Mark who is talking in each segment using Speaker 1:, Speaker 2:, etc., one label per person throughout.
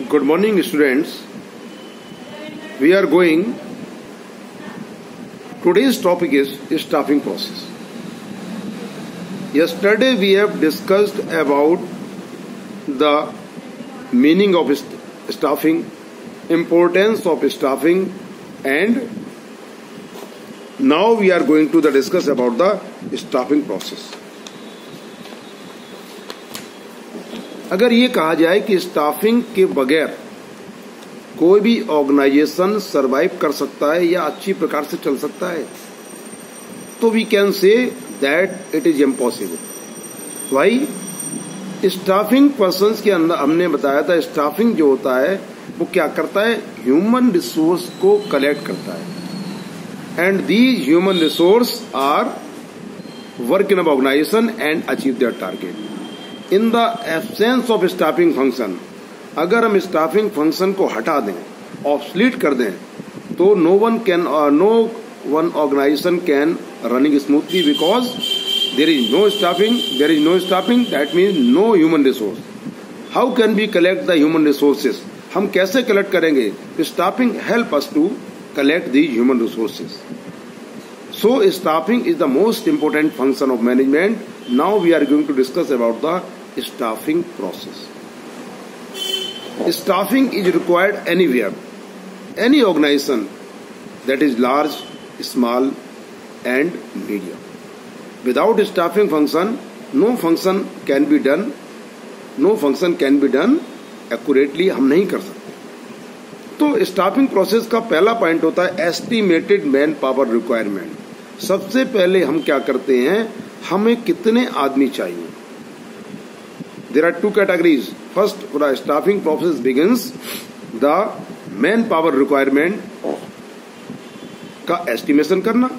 Speaker 1: Good morning, students. We are going. Today's topic is staffing process. Yesterday we have discussed about the meaning of staffing, importance of staffing, and now we are going to discuss about the staffing process. अगर ये कहा जाए कि staffing के बगैर कोई भी organisation survive कर सकता है या अच्छी प्रकार से चल सकता है, तो we can say that it is impossible. Why? Staffing persons के अंदर हमने बताया था, स्टाफिंग जो होता है वो क्या करता है, ह्यूमन रिसोर्स को कलेक्ट करता है, and these human resource are work in a organization and achieve their target. In the absence of staffing function, अगर हम स्टाफिंग फंक्शन को हटा दें, ऑब्सलीट कर दें, तो no one organization can running smoothly, because there is no staffing, that means no human resource. How can we collect the human resources? हम कैसे कलेक्ट करेंगे? Staffing help us to collect the human resources. So staffing is the most important function of management. Now we are going to discuss about the staffing process. Staffing is required anywhere, any organization, that is large, small and medium. Without staffing function, no function can be done accurately. हम नहीं कर सकते. तो staffing process का पहला point होता है estimated man power requirement. सबसे पहले हम क्या करते हैं, हमें कितने आदमी चाहिए. There are two categories. First, the staffing process begins the man power requirement का एस्टिमेशन करना,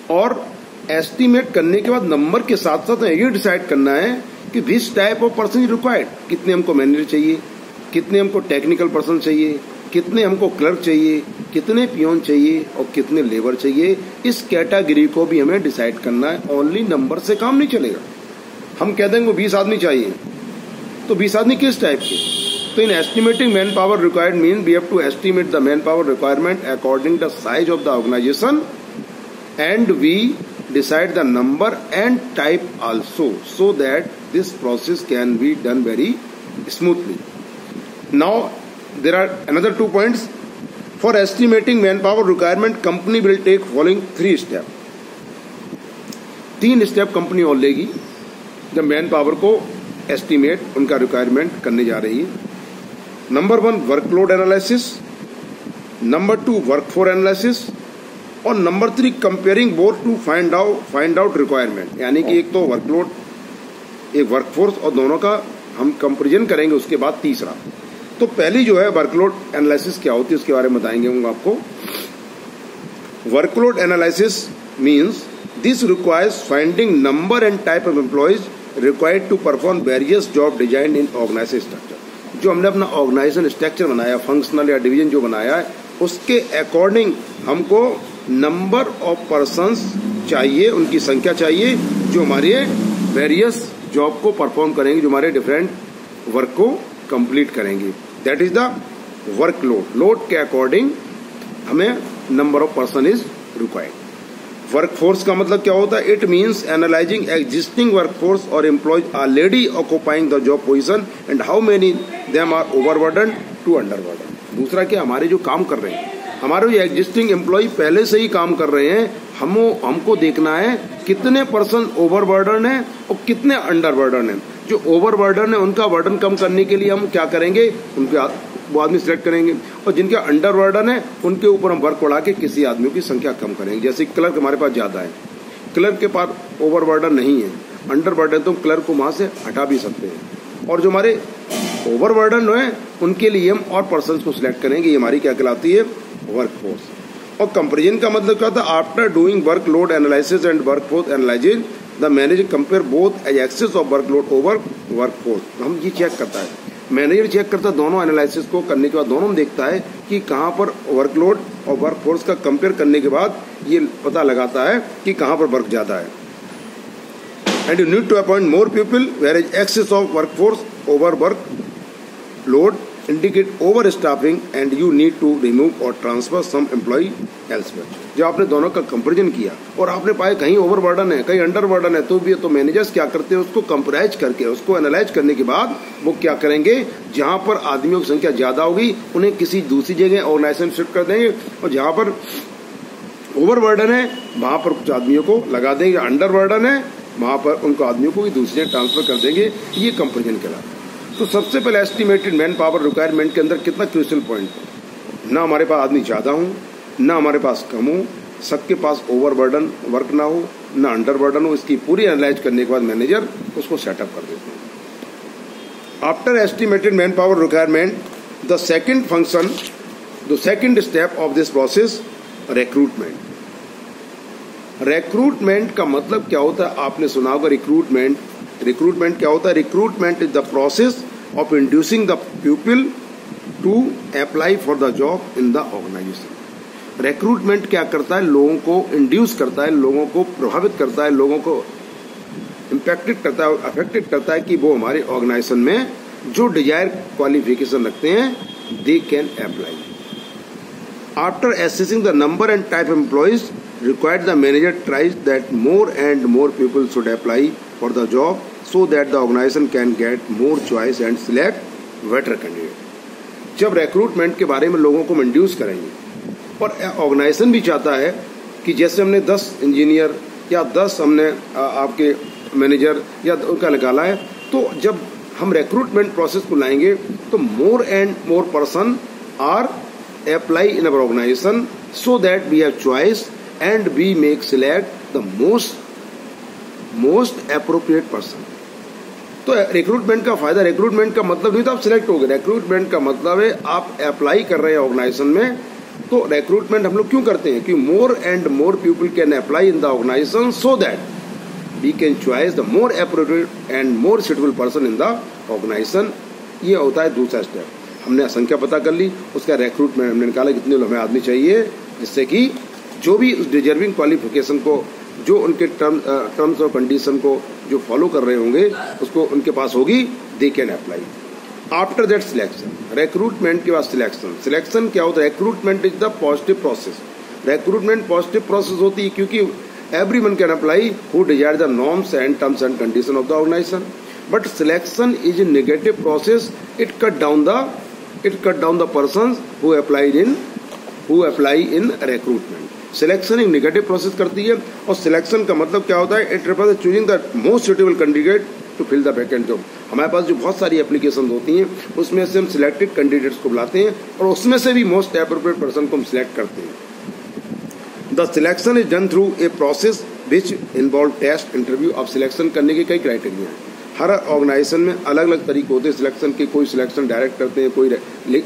Speaker 1: और एस्टिमेट करने के बाद नंबर के साथ साथ ये डिसाइड करना है कि which type of person is required. कितने हमको मैनेजर चाहिए, कितने हमको टेक्निकल पर्सन चाहिए, कितने हमको क्लर्क चाहिए, कितने पियोन चाहिए और कितने लेबर चाहिए. इस कैटेगरी को भी हमें डिसाइड करना है. ओनली नंबर से काम नहीं चलेगा. हम कह देंगे 20 आदमी चाहिए, तो 20 आदमी किस टाइप के? तो in estimating man power required mean we have to estimate the man power requirement according the size of the organisation, and we decide the number and type also, so that this process can be done very smoothly. Now there are another 2 points. For estimating manpower requirement, company will take following 3 steps. 3 step company और लेगी जब man power को estimate उनका requirement करने जा रही है. Number 1 workload analysis, number 2 workforce analysis, और number 3 comparing both to find out requirement. यानी कि एक तो वर्कलोड, एक वर्कफोर्स, और दोनों का हम कंपेरिजन करेंगे. उसके बाद तीसरा, तो पहली जो है वर्कलोड एनालिसिस क्या होती है उसके बारे में बताएंगे हम आपको. Workload analysis means this requires finding number and type of employees required to perform various job design in organization structure. जो हमने अपना ऑर्गेनाइजेशन स्ट्रक्चर बनाया, फंक्शनल या डिवीजन जो बनाया है, उसके अकॉर्डिंग हमको नंबर ऑफ पर्सन्स चाहिए, उनकी संख्या चाहिए जो हमारे वेरियस जॉब को परफॉर्म करेंगे, जो हमारे डिफरेंट वर्क को कंप्लीट करेंगे. That is the workload. Load के अकॉर्डिंग हमें number of person is required. Workforce का मतलब क्या होता है? It means analysing existing workforce और employees already occupying the job position and how many them are overburden to underburden. दूसरा क्या, हमारे जो काम कर रहे हैं, हमारे जो एग्जिस्टिंग एम्प्लॉय पहले से ही काम कर रहे हैं, हमको देखना है कितने पर्सन ओवरबर्डन है और कितने अंडरबर्डन है. जो ओवरबर्डन है उनका बर्डन कम करने के लिए हम क्या करेंगे, उनके वो आदमी सिलेक्ट करेंगे, और जिनके अंडरबर्डन है उनके ऊपर हम वर्क बढ़ा के किसी आदमी की संख्या कम करेंगे. जैसे क्लर्क हमारे पास ज्यादा है, क्लर्क के पास ओवरबर्डन नहीं है, अंडरबर्डन, तो क्लर्क को वहां से हटा भी सकते हैं. और जो हमारे ओवरबर्डन है उनके लिए हम और पर्सन को सिलेक्ट करेंगे. ये हमारी क्या कहलाती है, वर्कफोर्स. और कंपेरिजन का मतलब क्या होता है? After doing workload analysis and workforce analysis the manager compare both excess of workload over workforce. हम ये चेक करता है, मैनेजर चेक करता है दोनों एनालिसिस को करने के बाद, दोनों में देखता है कि कहां पर वर्कलोड और वर्कफोर्स का कंपेयर करने के बाद ये पता लगाता है कि कहां पर वर्क ज्यादा है. and you need to appoint more people, whereas excess of workforce overwork load indicate overstaffing and you need to remove or transfer some employee elsewhere. जब आपने दोनों का कंपैरिजन किया और आपने पाया कहीं ओवरबर्डन है कहीं अंडरबर्डन है तो भी तो मैनेजर्स क्या करते हैं उसको कंपेराइज करके उसको एनालाइज करने के बाद वो क्या करेंगे जहां पर आदमियों की संख्या ज्यादा होगी उन्हें किसी दूसरी जगह ऑर्गेनाइजेशन शिफ्ट कर देंगे और जहां पर ओवरबर्डन है वहां पर कुछ आदमियों को लगा देंगे, अंडरबर्डन है वहां पर उनको आदमियों को भी दूसरी जगह ट्रांसफर कर देंगे। ये कंपैरिजन कहलाता है। तो सबसे पहले एस्टिमेटेड मैन पावर रिक्वायरमेंट के अंदर कितना क्रूशियल पॉइंट है, ना हमारे पास आदमी ज्यादा हो ना हमारे पास कम हो, सबके पास ओवरबर्डन वर्क ना हो ना अंडरबर्डन हो। इसकी पूरी एनालाइज करने के बाद मैनेजर उसको सेटअप कर देते हैं। After estimated man power requirement the second function the second step of this process recruitment. Recruitment का मतलब क्या होता है आपने सुना होगा। रिक्रूटमेंट क्या होता है? Recruitment is the process of inducing the people to apply for the job in the organization. Recruitment क्या करता है? लोगों को इंड्यूस करता है, लोगों को प्रभावित करता है, लोगों को इम्पैक्टेड करता है, अफेक्टेड करता है कि वो हमारे ऑर्गेनाइजेशन में जो डिजायर क्वालिफिकेशन रखते हैं दे can apply. After assessing the number and type of employees required, the manager tries that more and more people should apply for the job so that the organization can get more choice and select better candidate। जब recruitment के बारे में लोगों को induce करेंगे और organisation भी चाहता है कि जैसे हमने 10 इंजीनियर या 10 हमने आपके मैनेजर या उनका निकाला है, तो जब हम रिक्रूटमेंट प्रोसेस को लाएंगे तो more and more person are apply in our organization so that we have choice and we make select the most appropriate person। तो रिक्रूटमेंट का फायदा, रिक्रूटमेंट का मतलब नहीं तो आप सिलेक्ट हो गए, रिक्रूटमेंट का मतलब है आप अप्लाई कर रहे हैं ऑर्गेनाइजेशन में। तो रिक्रूटमेंट हम लोग क्यों करते हैं कि more and more people can apply in the organization so that we can choice the more appropriate and more suitable person in the organization. ये होता है दूसरा स्टेप। हमने संख्या पता कर ली, उसका रिक्रूटमेंट हमने निकाला कितने हमें आदमी चाहिए, जिससे कि जो भी उस डिजर्विंग क्वालिफिकेशन को जो उनके टर्म्स और कंडीशन को जो फॉलो कर रहे होंगे उसको उनके पास होगी, they can apply. After that selection, recruitment के बाद सिलेक्शन क्या होता है? Recruitment is the positive process. Recruitment positive process होती है क्योंकि everyone can apply who desire the norms and terms and condition of the organization. But selection is a negative process. It cut down the person who apply in recruitment. Selection एक negative process करती है और selection का मतलब क्या होता है? It refers choosing the most suitable candidate to fill the vacant job. हमारे पास जो बहुत सारी एप्लीकेशन होती हैं उसमें से हम सिलेक्टेड कैंडिडेट्स को बुलाते हैं और उसमें से भी मोस्ट एप्रोप्रिएट पर्सन को हम सिलेक्ट करते हैं। The selection is done through a process which involve test interview. अब सिलेक्शन करने के कई क्राइटेरिया हैं। हर ऑर्गेनाइजेशन में अलग अलग तरीके होते हैं सिलेक्शन के। कोई सिलेक्शन डायरेक्ट करते हैं, कोई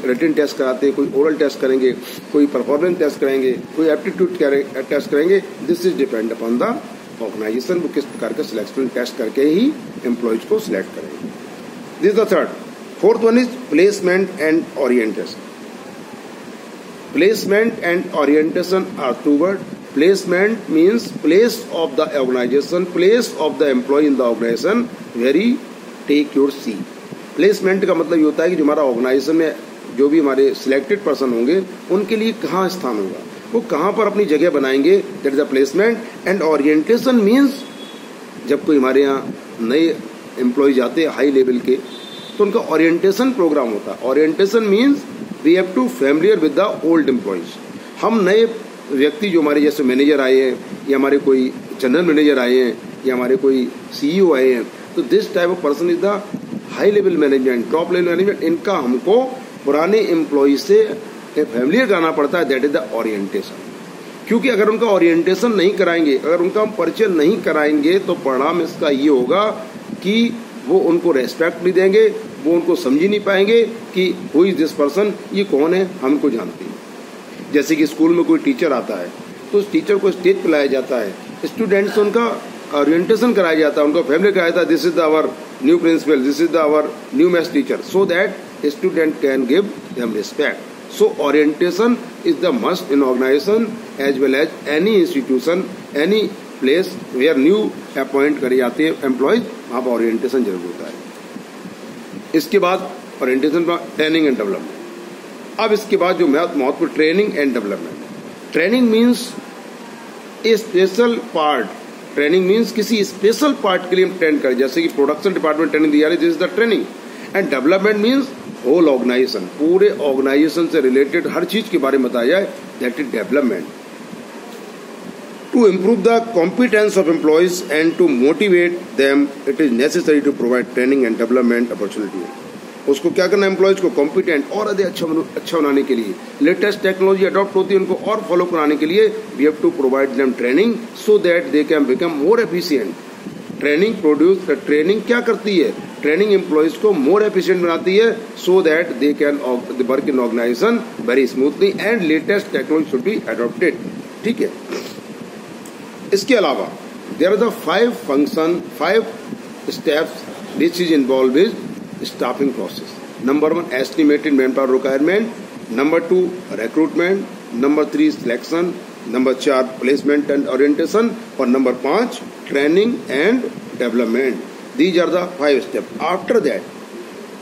Speaker 1: रिटन टेस्ट कराते हैं, कोई ओरल टेस्ट करेंगे, कोई परफॉर्मेंस टेस्ट कराएंगे, कोई एप्टीट्यूड टेस्ट करेंगे। This is depend upon the organization, वो किस प्रकार का सिलेक्शन टेस्ट करके ही एम्प्लॉयज को सिलेक्ट करेंगे। This the third. Fourth one is placement and orientation. Placement and orientation are two word. Placement means place of the organization, place of the employee in the organization where he take your seat। Placement का मतलब ये होता है कि जो हमारा organisation में जो भी हमारे सिलेक्टेड पर्सन होंगे उनके लिए कहाँ स्थान होगा, वो कहाँ पर अपनी जगह बनाएंगे, that is the placement. And orientation means जब कोई हमारे यहाँ नए एम्प्लॉय जाते हैं हाई लेवल के तो उनका ओरिएंटेशन प्रोग्राम होता है। Orientation means we have to familiar with the old employees. हम नए व्यक्ति जो हमारे जैसे मैनेजर आए हैं या हमारे कोई जनरल मैनेजर आए हैं या हमारे कोई सीईओ आए हैं, तो this type of person is the high level management, top level management. इनका हमको पुराने एम्प्लॉय से फैमिलियर कराना पड़ता है, दैट इज द ओरिएंटेशन। क्योंकि अगर उनका ओरिएंटेशन नहीं कराएंगे, अगर उनका हम परिचय नहीं कराएंगे तो परिणाम इसका ये होगा कि वो उनको रेस्पेक्ट नहीं देंगे, वो उनको समझ ही नहीं पाएंगे कि हु इज दिस पर्सन, ये कौन है, हमको जानते हैं। जैसे कि स्कूल में कोई टीचर आता है तो उस टीचर को स्टेज पर लाया जाता है, स्टूडेंट्स उनका ओरिएंटेशन कराया जाता है, उनका फैमिली कराया जाता है, this is our new principal, this is our new maths teacher, so that student can give them respect. So orientation is the must in organization as well as any institution, any place where new appoint करे जाते हैं employees, वहां पर orientation जरूर होता है। इसके बाद orientation for training and development. अब इसके बाद जो महत्वपूर्ण training and development. Training means A special part, training means किसी स्पेशल पार्ट के लिए हम ट्रेन करें, जैसे कि प्रोडक्शन डिपार्टमेंट ट्रेनिंग दी जा रही है, this is the training. And development means whole organization, पूरे ऑर्गेनाइजेशन से रिलेटेड हर चीज के बारे में बताया जाए, that is development. To improve the competence of employees and to motivate them it is necessary to provide training and development opportunity. उसको क्या करना है, एम्प्लॉयज को कॉम्पिटेंट और अधिक अच्छा बनाने के लिए, लेटेस्ट टेक्नोलॉजी अडॉप्ट होती है उनको और फॉलो कराने के लिए, we have to provide them training so that they can become more efficient. Training क्या करती है, ट्रेनिंग एम्प्लॉयज को मोर एफिशिएंट बनाती है, so that they can work in organisation very smoothly and latest technology should be adopted. ठीक है, इसके अलावा there are the 5 steps which is involve with staffing process. Number 1 estimated man power requirement, number 2 recruitment, number 3 selection, number 4 placement and orientation, और number 5 training and development. These are the 5 step. After that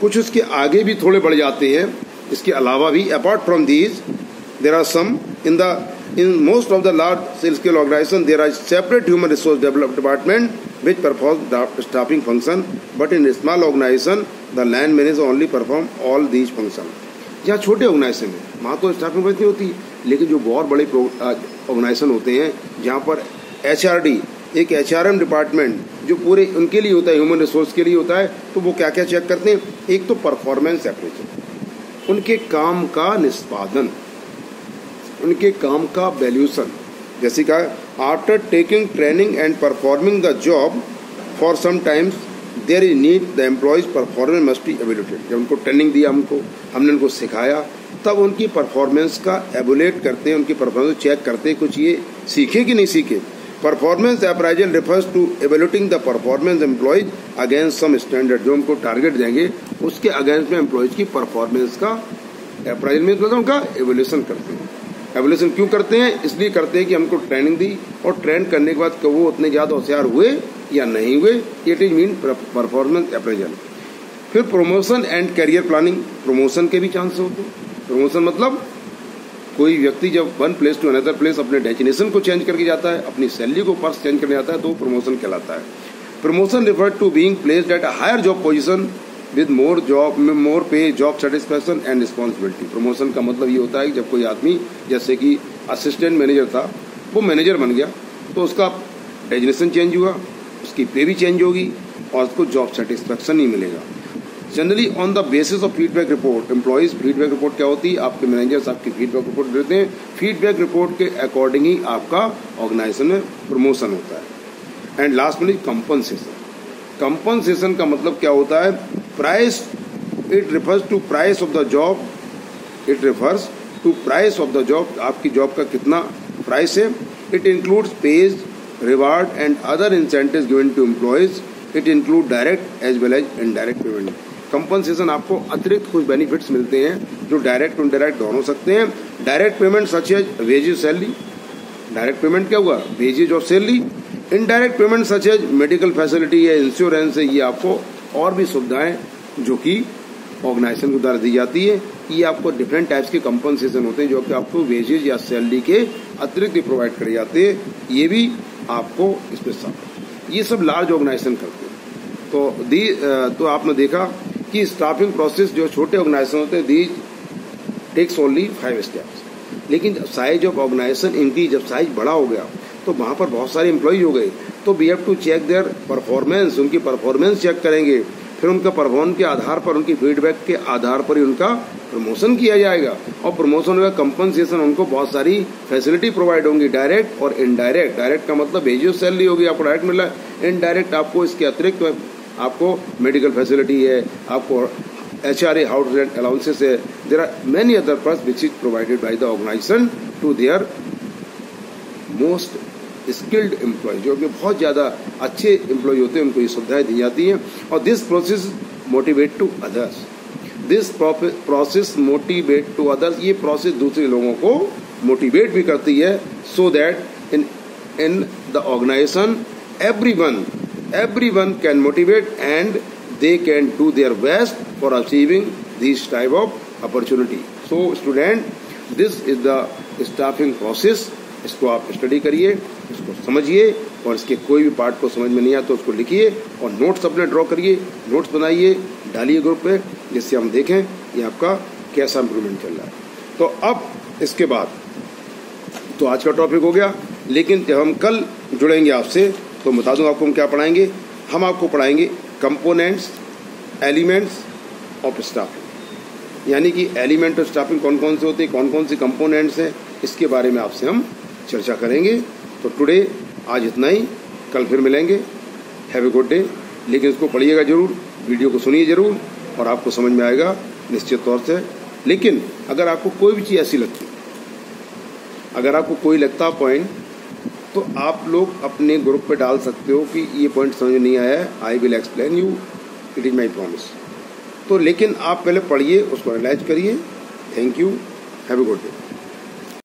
Speaker 1: कुछ उसके आगे भी थोड़े बढ़ जाते हैं, इसके अलावा भी apart from these there are some in most of the large scale organizations there are separate human resource development department which performs the staffing function, but in a small organization the line manager only perform all these functions। जहाँ छोटे organisation में वहाँ तो staffing नहीं होती, लेकिन जो बहुत बड़े ऑर्गेनाइजेशन होते हैं जहाँ पर HRD एक HRM डिपार्टमेंट जो पूरे उनके लिए होता है, ह्यूमन रिसोर्स के लिए होता है, तो वो क्या क्या चेक करते हैं, एक तो परफॉर्मेंस अप्रेजल, उनके काम का निष्पादन, उनके काम का वैल्यूशन, जैसे कहा after taking training and performing the job for some times there is need the employees performance must be evaluated. जब उनको ट्रेनिंग दिया, हमने उनको सिखाया, तब उनकी परफॉर्मेंस का एवेल्यूएट करते हैं, उनकी परफॉर्मेंस चेक करते हैं, कुछ ये सीखे कि नहीं सीखे। Performance appraisal refers to evaluating the performance employees against some standard. जो उनको टारगेट देंगे उसके अगेंस्ट में एम्प्लॉयज की परफॉर्मेंस का अप्राइजल में मतलब उनका एवेल्यूशन करते हैं। एवोल्यूशन क्यों करते हैं, इसलिए करते हैं कि हमको ट्रेनिंग दी और ट्रेन करने के बाद वो उतने ज्यादा होशियार हुए या नहीं हुए, it is mean performance appraisal. फिर promotion and career planning, promotion के भी चांस होते हैं। प्रमोशन मतलब कोई व्यक्ति जब one place to another place अपने डेस्टिनेशन को चेंज करके जाता है, अपनी सैलरी को पर्स चेंज करने जाता है, तो प्रमोशन कहलाता है। Promotion refer to being placed at a higher job position with more pay, job satisfaction and responsibility. Promotion का मतलब ये होता है कि जब कोई आदमी जैसे कि असिस्टेंट मैनेजर था, वो मैनेजर बन गया, तो उसका डेजिग्नेशन चेंज हुआ, उसकी पे भी चेंज होगी और उसको जॉब सेटिस्फैक्शन नहीं मिलेगा। Generally on the basis of feedback report, employees feedback report क्या होती है, आपके मैनेजर्स आपकी फीडबैक रिपोर्ट देते हैं, फीडबैक रिपोर्ट के अकॉर्डिंग ही आपका ऑर्गेनाइजेशन में प्रमोशन होता है। एंड लास्ट में कंपनसेशन। कंपनसेशन का मतलब क्या होता है, price, it refers to price of the job, it refers to price of the job, आपकी जॉब का कितना प्राइस है। It includes pays, reward and other incentives given to employees, it include direct as well as indirect payment. Compensation आपको अतिरिक्त कुछ benefits मिलते हैं जो डायरेक्ट और इनडायरेक्ट दोनों हो सकते हैं। Direct payment such as wages salary, direct payment क्या हुआ, वेजेज और salary. Indirect payment such as medical facility है, इंश्योरेंस है, ये आपको और भी सुविधाएं जो कि ऑर्गेनाइजेशन के द्वारा दी जाती है, ये आपको डिफरेंट टाइप्स के कंपनसेशन होते हैं जो कि आपको वेजेज या सैलरी के अतिरिक्त भी प्रोवाइड करे जाते हैं, ये भी आपको इसमें सब, ये सब लार्ज ऑर्गेनाइजेशन करते हैं। तो आपने देखा कि स्टाफिंग प्रोसेस जो छोटे ऑर्गेनाइजेशन होते हैं, दीज टेक्स ओनली 5 स्टेप्स। लेकिन साइज ऑफ ऑर्गेनाइजेशन इनकी जब साइज बड़ा हो गया तो वहां पर बहुत सारे एम्प्लॉय हो गए, तो we have to check their performance, उनकी परफॉर्मेंस चेक करेंगे, फिर उनका परफॉर्मेंस के आधार पर, उनकी फीडबैक के आधार पर ही उनका प्रमोशन किया जाएगा। और प्रमोशन का कंपनसेशन, उनको बहुत सारी फैसिलिटी प्रोवाइड होंगी, डायरेक्ट और इनडायरेक्ट। डायरेक्ट का मतलब वेजेस सैलरी होगी, आपको डायरेक्ट मिल रहा है। इनडायरेक्ट आपको इसके अतिरिक्त आपको मेडिकल फैसिलिटी है, आपको HRA हाउस रेंट अलाउंसेस है, there are many other perks which is provided by the organization to their most skilled employ, जो कि बहुत ज्यादा अच्छे एम्प्लॉय होते हैं, उनको ये सुविधाएं दी जाती हैं। और this process motivate to others, this process motivate to others, ये प्रोसेस दूसरे लोगों को मोटिवेट भी करती है, so that in the organization everyone can motivate and they can do their best for achieving these type of opportunity. So student, this is the staffing process. इसको आप study करिए, इसको समझिए, और इसके कोई भी पार्ट को समझ में नहीं आया तो उसको लिखिए और नोट्स अपने ड्रॉ करिए, नोट्स बनाइए, डालिए ग्रुप पे, जिससे हम देखें ये आपका कैसा इम्प्रूवमेंट चल रहा है। तो अब इसके बाद तो आज का टॉपिक हो गया, लेकिन जब हम कल जुड़ेंगे आपसे तो बता दूं आपको हम क्या पढ़ाएंगे। हम आपको पढ़ाएंगे कंपोनेंट्स, एलिमेंट्स ऑफ स्टाफिंग, यानी कि एलिमेंट ऑफ स्टाफिंग कौन कौन से होते हैं, कौन कौन से कंपोनेंट्स हैं, इसके बारे में आपसे हम चर्चा करेंगे। तो टुडे आज इतना ही, कल फिर मिलेंगे। Have a good day. लेकिन इसको पढ़िएगा जरूर, वीडियो को सुनिए जरूर, और आपको समझ में आएगा निश्चित तौर से। लेकिन अगर आपको कोई भी चीज़ ऐसी लगती, अगर आपको कोई लगता पॉइंट, तो आप लोग अपने ग्रुप पे डाल सकते हो कि ये पॉइंट समझ में नहीं आया है, I will explain you, it is my promise. तो लेकिन आप पहले पढ़िए, उसको एनालाइज करिए। Thank you, have a good day.